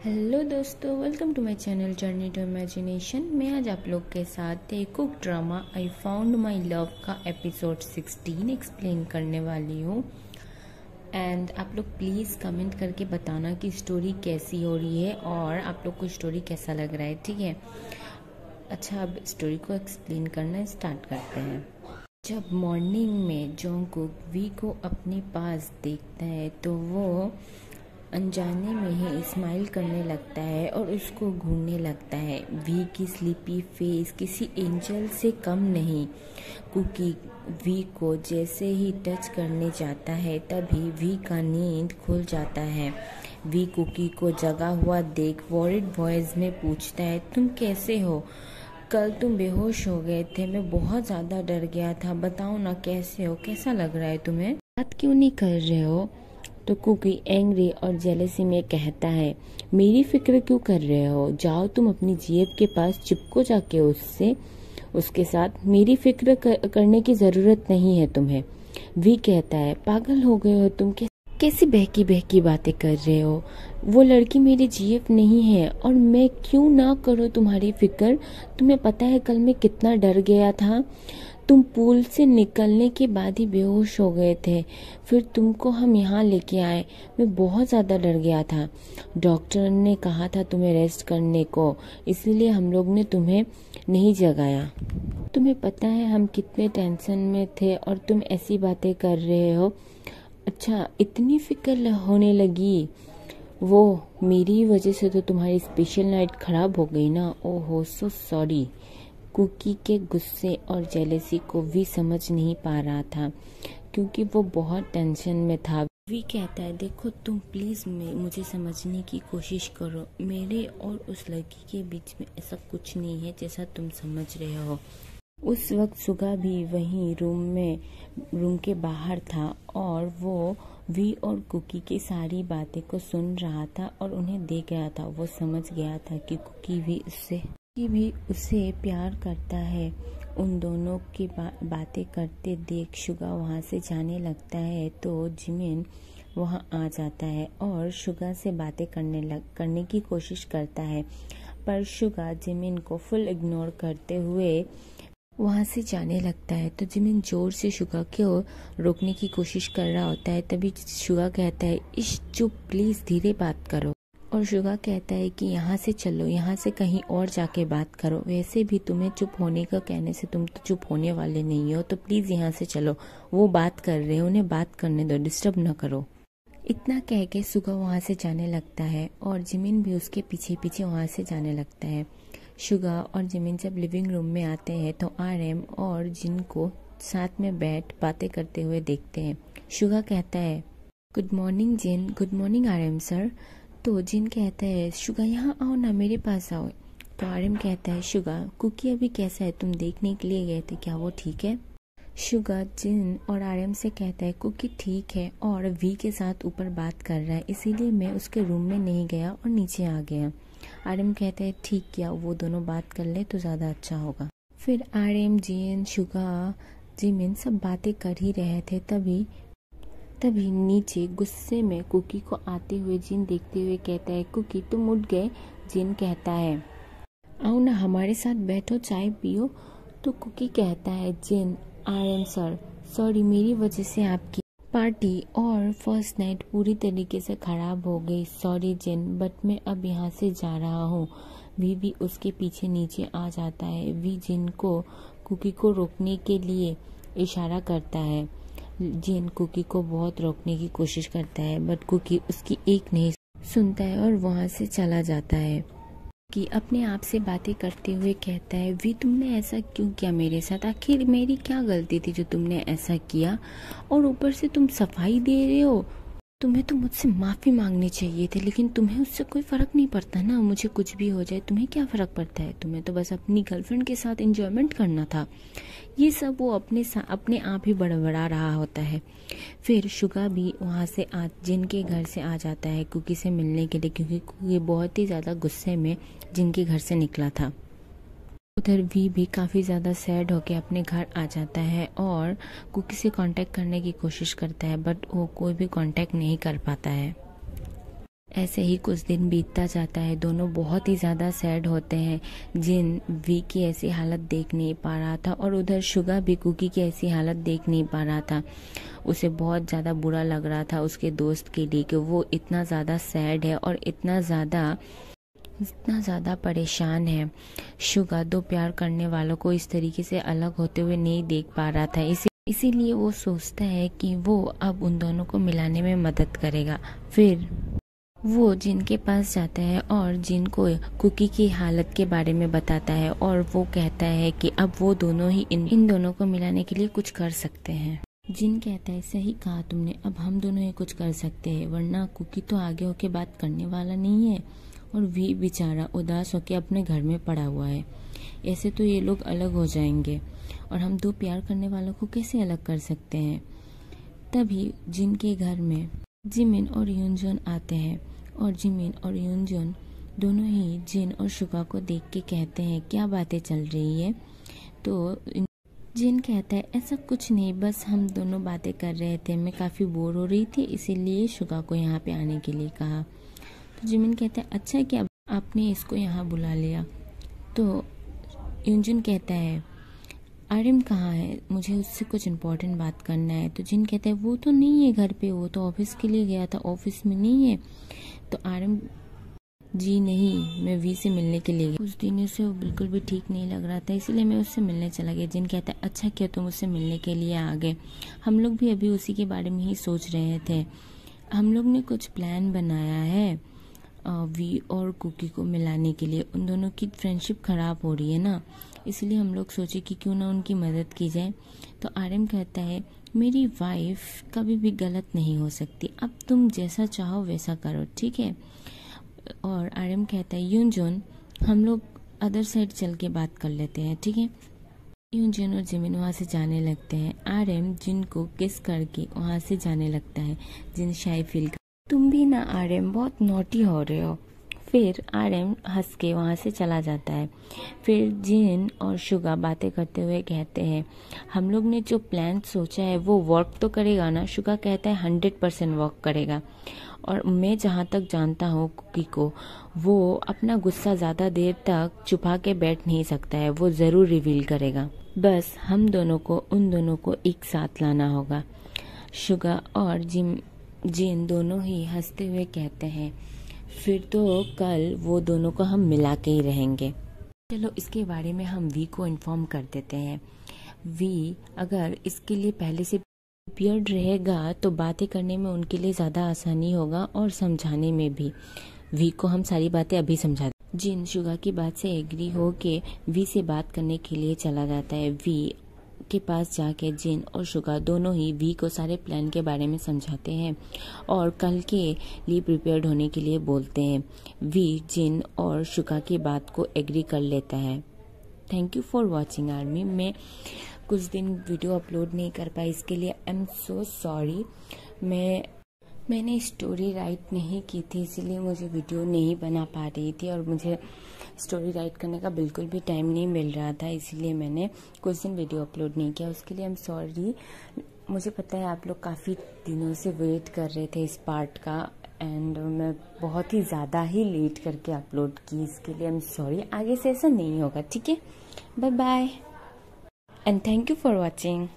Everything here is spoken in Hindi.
हेलो दोस्तों, welcome to my channel journey to imagination. मैं आज आप लोग के साथ एक कुक drama I found my love का एपिसोड 16 एक्सप्लेन करने वाली हूँ। एंड आप लोग प्लीज़ कमेंट करके बताना कि स्टोरी कैसी हो रही है और आप लोग को स्टोरी कैसा लग रहा है, ठीक है। अच्छा, अब स्टोरी को एक्सप्लेन करना स्टार्ट करते हैं। जब मॉर्निंग में जोंगकुक वी को अपने पास देखता है तो वो अनजाने में ही स्माइल करने लगता है और उसको घूरने लगता है। वी की स्लीपी फेस किसी एंजल से कम नहीं। कुकी वी को जैसे ही टच करने जाता है तभी वी का नींद खुल जाता है। वी कुकी को जगा हुआ देख वॉरिड वॉइस में पूछता है, तुम कैसे हो? कल तुम बेहोश हो गए थे, मैं बहुत ज़्यादा डर गया था। बताओ ना, कैसे हो? कैसा लग रहा है तुम्हें? बात क्यों नहीं कर रहे हो? तो कुकी एंग्री और जेलसी में कहता है, मेरी फिक्र क्यों कर रहे हो? जाओ तुम अपनी जीएफ के पास चिपको जाके उसके साथ। मेरी फिक्र करने की ज़रूरत नहीं है तुम्हें। वी कहता है, पागल हो गए हो तुम? कैसी बहकी बहकी बातें कर रहे हो? वो लड़की मेरी जीएफ नहीं है और मैं क्यों ना करूँ तुम्हारी फिक्र। तुम्हें पता है कल मैं कितना डर गया था। तुम पूल से निकलने के बाद ही बेहोश हो गए थे, फिर तुमको हम यहाँ लेके आए। मैं बहुत ज़्यादा डर गया था। डॉक्टर ने कहा था तुम्हें रेस्ट करने को, इसलिए हम लोग ने तुम्हें नहीं जगाया। तुम्हें पता है हम कितने टेंशन में थे और तुम ऐसी बातें कर रहे हो। अच्छा, इतनी फिक्र होने लगी? वो मेरी वजह से तो तुम्हारी स्पेशल नाइट खराब हो गई ना। ओहो, सो सॉरी। कुकी के गुस्से और जेलसी को वी समझ नहीं पा रहा था क्योंकि वो बहुत टेंशन में था। वी कहता है, देखो तुम प्लीज़ मुझे समझने की कोशिश करो। मेरे और उस लड़की के बीच में ऐसा कुछ नहीं है जैसा तुम समझ रहे हो। उस वक्त सुगा भी वहीं रूम के बाहर था और वो वी और कुकी की सारी बातें को सुन रहा था और उन्हें देख गया था। वो समझ गया था कि कुकी भी उसे प्यार करता है। उन दोनों की बातें करते देख शुगा वहाँ से जाने लगता है तो जिमिन वहाँ आ जाता है और शुगा से बातें करने की कोशिश करता है, पर शुगा जिमिन को फुल इग्नोर करते हुए वहाँ से जाने लगता है। तो जिमिन जोर से शुगा को रोकने की कोशिश कर रहा होता है, तभी शुगा कहता है, इश चुप, प्लीज़ धीरे बात करो। और शुगा कहता है कि यहाँ से चलो, यहाँ से कहीं और जाके बात करो। वैसे भी तुम्हें चुप होने का कहने से तुम तो चुप होने वाले नहीं हो, तो प्लीज़ यहाँ से चलो। वो बात कर रहे हो, उन्हें बात करने दो, डिस्टर्ब न करो। इतना कह के शुगा वहाँ से जाने लगता है और जिमिन भी उसके पीछे पीछे वहाँ से जाने लगता है। शुगा और जिमिन जब लिविंग रूम में आते हैं तो आरएम और जिन को साथ में बैठ बातें करते हुए देखते हैं। शुगा कहता है, good morning Jin. Good morning RM sir. तो जिन कहता है, शुगा यहाँ आओ ना, मेरे पास आओ। तो आरएम कहता है, शुगा कुकी अभी कैसा है? तुम देखने के लिए गए थे, क्या वो ठीक है? शुगा जिन और आरएम से कहता है, कुकी ठीक है और वी के साथ ऊपर बात कर रहा है, इसीलिए मैं उसके रूम में नहीं गया और नीचे आ गया। आरएम कहता है, ठीक किया, वो दोनों बात कर ले तो ज़्यादा अच्छा होगा। फिर आरएम, जिन, शुगा, जिमिन सब बातें कर ही रहे थे, तभी नीचे गुस्से में कुकी को आते हुए जिन देखते हुए कहता है, कुकी तुम उठ गए? जिन कहता है, आओ ना हमारे साथ बैठो, चाय पियो। तो कुकी कहता है, जिन, आरएम सर, सॉरी, मेरी वजह से आपकी पार्टी और फर्स्ट नाइट पूरी तरीके से खराब हो गई। सॉरी जिन, बट मैं अब यहाँ से जा रहा हूँ। वी भी उसके पीछे नीचे आ जाता है। वी जिन को कुकी को रोकने के लिए इशारा करता है। जिन कुकी को बहुत रोकने की कोशिश करता है, बट कुकी उसकी एक नहीं सुनता है और वहाँ से चला जाता है। कि अपने आप से बातें करते हुए कहता है, वी तुमने ऐसा क्यों किया मेरे साथ? आखिर मेरी क्या गलती थी जो तुमने ऐसा किया? और ऊपर से तुम सफाई दे रहे हो। तुम्हें तो मुझसे माफ़ी मांगनी चाहिए थी, लेकिन तुम्हें उससे कोई फ़र्क नहीं पड़ता ना। मुझे कुछ भी हो जाए तुम्हें क्या फ़र्क पड़ता है? तुम्हें तो बस अपनी गर्लफ्रेंड के साथ एंजॉयमेंट करना था। ये सब वो अपने आप ही बड़बड़ा रहा होता है। फिर शुगा भी वहाँ से जिनके घर से आ जाता है कुकी से मिलने के लिए, क्योंकि कुकी बहुत ही ज़्यादा गुस्से में जिनके घर से निकला था। उधर वी भी काफ़ी ज़्यादा सैड होके अपने घर आ जाता है और कुकी से कांटेक्ट करने की कोशिश करता है, बट वो कोई भी कांटेक्ट नहीं कर पाता है। ऐसे ही कुछ दिन बीतता जाता है। दोनों बहुत ही ज़्यादा सैड होते हैं। जिन वी की ऐसी हालत देख नहीं पा रहा था और उधर शुगा भी कुकी की ऐसी हालत देख नहीं पा रहा था। उसे बहुत ज़्यादा बुरा लग रहा था उसके दोस्त के लिए कि वो इतना ज़्यादा सैड है और इतना ज़्यादा परेशान है। शुगा दो प्यार करने वालों को इस तरीके से अलग होते हुए नहीं देख पा रहा था। इसीलिए वो सोचता है कि वो अब उन दोनों को मिलाने में मदद करेगा। फिर वो जिन के पास जाता है और जिन को कुकी की हालत के बारे में बताता है और वो कहता है कि अब वो दोनों ही इन दोनों को मिलाने के लिए कुछ कर सकते हैं। जिन कहता है सही कहा तुमने, अब हम दोनों ही कुछ कर सकते हैं, वरना कुकी तो आगे होके बात करने वाला नहीं है और वी बेचारा उदास होके अपने घर में पड़ा हुआ है। ऐसे तो ये लोग अलग हो जाएंगे और हम दो प्यार करने वालों को कैसे अलग कर सकते हैं। तभी जिन के घर में जिमिन और यूनजॉन आते हैं और जिमिन और यूनजॉन दोनों ही जिन और शुगा को देख के कहते हैं क्या बातें चल रही है। तो जिन कहता है ऐसा कुछ नहीं, बस हम दोनों बातें कर रहे थे, मैं काफ़ी बोर हो रही थी इसीलिए शुगा को यहाँ पे आने के लिए कहा। तो जिमिन कहता है अच्छा क्या आपने इसको यहाँ बुला लिया। तो यूनजॉन कहता है आर्यन कहाँ है, मुझे उससे कुछ इम्पोर्टेंट बात करना है। तो जिन कहता है वो तो नहीं है घर पे, वो तो ऑफिस के लिए गया था, ऑफिस में नहीं है। तो आर्यन जी नहीं, मैं वी से मिलने के लिए गया। उस दिन उसे वो बिल्कुल भी ठीक नहीं लग रहा था इसीलिए मैं उससे मिलने चला गया। जिन कहता है अच्छा क्या तुम उससे मिलने के लिए आ गए, हम लोग भी अभी उसी के बारे में ही सोच रहे थे। हम लोग ने कुछ प्लान बनाया है वी और कुकी को मिलाने के लिए। उन दोनों की फ्रेंडशिप खराब हो रही है ना, इसलिए हम लोग सोचे कि क्यों ना उनकी मदद की जाए। तो आर्यन कहता है मेरी वाइफ कभी भी गलत नहीं हो सकती, अब तुम जैसा चाहो वैसा करो, ठीक है। और आर्यन कहता है यूनजॉन हम लोग अदर साइड चल के बात कर लेते हैं, ठीक है। यूनजॉन और जिमिन वहाँ से जाने लगते हैं। आर्यन जिन को किस करके वहाँ से जाने लगता है। जिन शाय फील तुम भी ना आर्यन बहुत नॉटी हो रहे हो। फिर आर्यन हंस के वहाँ से चला जाता है। फिर जिन और शुगा बातें करते हुए कहते हैं हम लोग ने जो प्लान सोचा है वो वर्क तो करेगा ना। शुगा कहता है 100% वर्क करेगा और मैं जहाँ तक जानता हूँ कुकी को, वो अपना गुस्सा ज़्यादा देर तक छुपा के बैठ नहीं सकता है, वो ज़रूर रिवील करेगा। बस हम दोनों को उन दोनों को एक साथ लाना होगा। शुगा और जिन दोनों ही हंसते हुए कहते हैं फिर तो कल वो दोनों को हम मिला के ही रहेंगे। चलो इसके बारे में हम वी को इन्फॉर्म कर देते हैं। वी अगर इसके लिए पहले से प्रिपेयर्ड रहेगा तो बातें करने में उनके लिए ज़्यादा आसानी होगा और समझाने में भी। वी को हम सारी बातें अभी समझा। जिन शुगा की बात से एग्री हो के वी से बात करने के लिए चला जाता है। वी के पास जाके जिन और शुगा दोनों ही वी को सारे प्लान के बारे में समझाते हैं और कल के लिए प्रिपेयर्ड होने के लिए बोलते हैं। वी जिन और शुगा की बात को एग्री कर लेता है। Thank you for watching army. मैं कुछ दिन वीडियो अपलोड नहीं कर पाई, इसके लिए आई एम सो सॉरी। मैंने स्टोरी राइट नहीं की थी इसीलिए मुझे वीडियो नहीं बना पा रही थी और मुझे स्टोरी राइट करने का बिल्कुल भी टाइम नहीं मिल रहा था, इसलिए मैंने कुछ दिन वीडियो अपलोड नहीं किया। उसके लिए आई एम सॉरी। मुझे पता है आप लोग काफ़ी दिनों से वेट कर रहे थे इस पार्ट का एंड मैं बहुत ही ज़्यादा ही लेट करके अपलोड की, इसके लिए आई एम सॉरी। आगे से ऐसा नहीं होगा, ठीक है। Bye bye and thank you for watching.